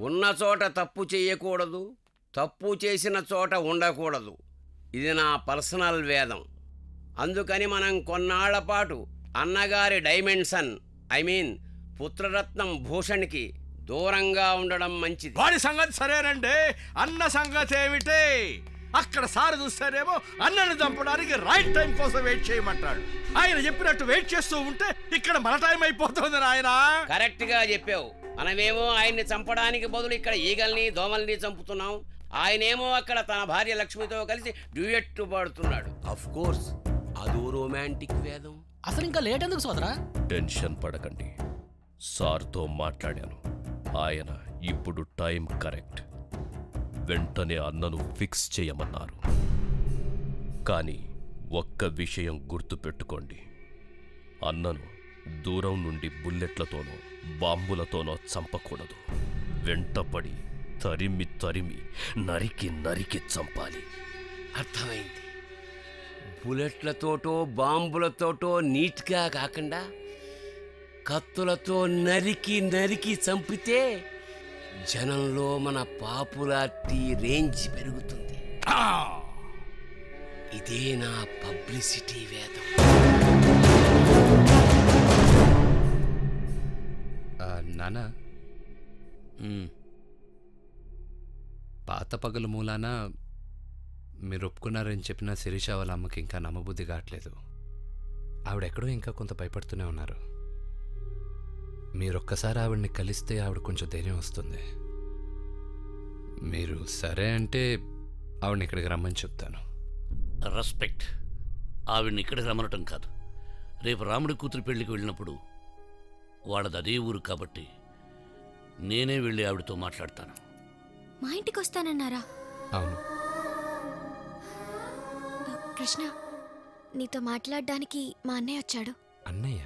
ఉన్న చోట తప్పు చేయకూడదు, తప్పు చేసిన చోట ఉండకూడదు. ఇది నా పర్సనల్ వేదం. అందుకని మనం కొన్నాళ్ల పాటు అన్నగారి డైమెన్షన్ పుత్రరత్నం భూషణ్కి దూరంగా ఉండడం మంచిది. వాడి సంగతి సరేనండి, అన్న సంగతి ఏమిటి? అక్కడ సార్ చూస్తారేమో అన్నను చంపడానికి రైట్ టైం కోసం వెయిట్ చేయమంటాడు. ఆయన చెప్పినట్టు వెయిట్ చేస్తూ ఉంటే ఇక్కడ మన టైం అయిపోతుంది నాయన. కరెక్ట్ గా చెప్పావు. మనమేమో ఆయన్ని చంపడానికి బదులు ఇక్కడ ఈగల్ని దోమల్ని చంపుతున్నాం. ఆయనేమో అక్కడ తన భార్య లక్ష్మితో కలిసి డ్యూయెట్ పాడుతున్నాడు. అఫ్ కోర్స్ అదో రొమాంటిక్ వేదం. అసలు ఇంకా లేట్ ఎందుకు సోదరా? టెన్షన్ పడకండి, సార్తో మాట్లాడాను. ఆయన ఇప్పుడు టైం కరెక్ట్. వెంటనే అన్నను ఫిక్స్ చేయమన్నారు. కానీ ఒక్క విషయం గుర్తుపెట్టుకోండి, అన్నను దూరం నుండి బుల్లెట్లతోనో బాంబులతోనో చంపకూడదు. వెంటపడి తరిమి తరిమి నరికి నరికి చంపాలి. అర్థమైంది. బుల్లెట్లతోటో బాంబులతోటో నీట్గా కాకుండా కత్తులతో నరికి నరికి చంపితే జనంలో మన పాపులారిటీ రేంజ్ పెరుగుతుంది. ఇదే నా పబ్లిసిటీ వేదం. నానా, పాత పగలు మూలాన మీరు ఒప్పుకున్నారని చెప్పిన శిరీష వాళ్ళ అమ్మకి ఇంకా నమ్మబుద్ధి కావట్లేదు. ఆవిడెక్కడో ఇంకా కొంత భయపడుతూనే ఉన్నారు. మీరొక్కసారి ఆవిడ్ని కలిస్తే ఆవిడ కొంచెం ధైర్యం వస్తుంది. మీరు సరే అంటే ఆవిడని ఇక్కడికి రమ్మని చెప్తాను. రెస్పెక్ట్. ఆవిడ్ని ఇక్కడికి రమ్మనటం కాదు, రేపు రాముడి కూతురు పెళ్లికి వెళ్ళినప్పుడు వాళ్ళది అదే ఊరు కాబట్టి నేనే వెళ్ళి ఆవిడతో మాట్లాడతాను. మా ఇంటికి వస్తానన్నారా? అవును. కృష్ణ, నీతో మాట్లాడడానికి మా అన్నయ్య వచ్చాడు. అన్నయ్య?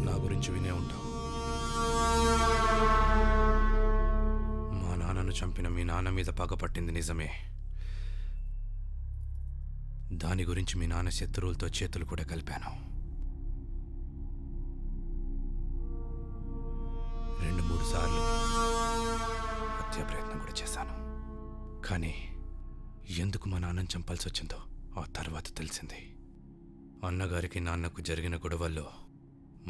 నా గురించి వినే ఉంటావు. మా నాన్నను చంపిన మీ నాన్న మీద పగపట్టింది నిజమే. దాని గురించి మీ నాన్న శత్రువులతో చేతులు కూడా కలిపాను. 2-3 సార్లు హత్య ప్రయత్నం కూడా చేశాను. కానీ ఎందుకు మా నాన్నను చంపాల్సి వచ్చిందో ఆ తర్వాత తెలిసింది. అన్నగారికి నాన్నకు జరిగిన గొడవల్లో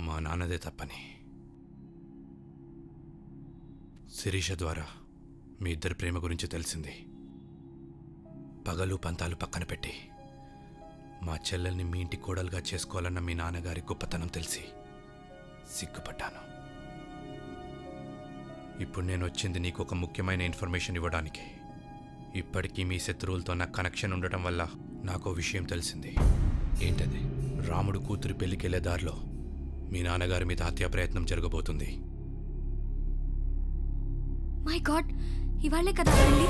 మా నాన్నదే తప్పని. శిరీష ద్వారా మీ ఇద్దరి ప్రేమ గురించి తెలిసింది. పగలు పంతాలు పక్కన పెట్టి మా చెల్లెల్ని మీ ఇంటి కోడలుగా చేసుకోవాలన్న మీ నాన్నగారి గొప్పతనం తెలిసి సిగ్గుపడ్డాను. ఇప్పుడు నేను వచ్చింది నీకు ఒక ముఖ్యమైన ఇన్ఫర్మేషన్ ఇవ్వడానికి. ఇప్పటికీ మీ శత్రువులతో నాకు కనెక్షన్ ఉండటం వల్ల నాకు విషయం తెలిసింది. ఏంటది? రాముడు కూతురి పెళ్లికెళ్లే దారిలో మీ నాన్నగారి మీద హత్యా ప్రయత్నం జరగబోతుంది. మై గాడ్, ఇవాళ్లే కదా పెళ్లి.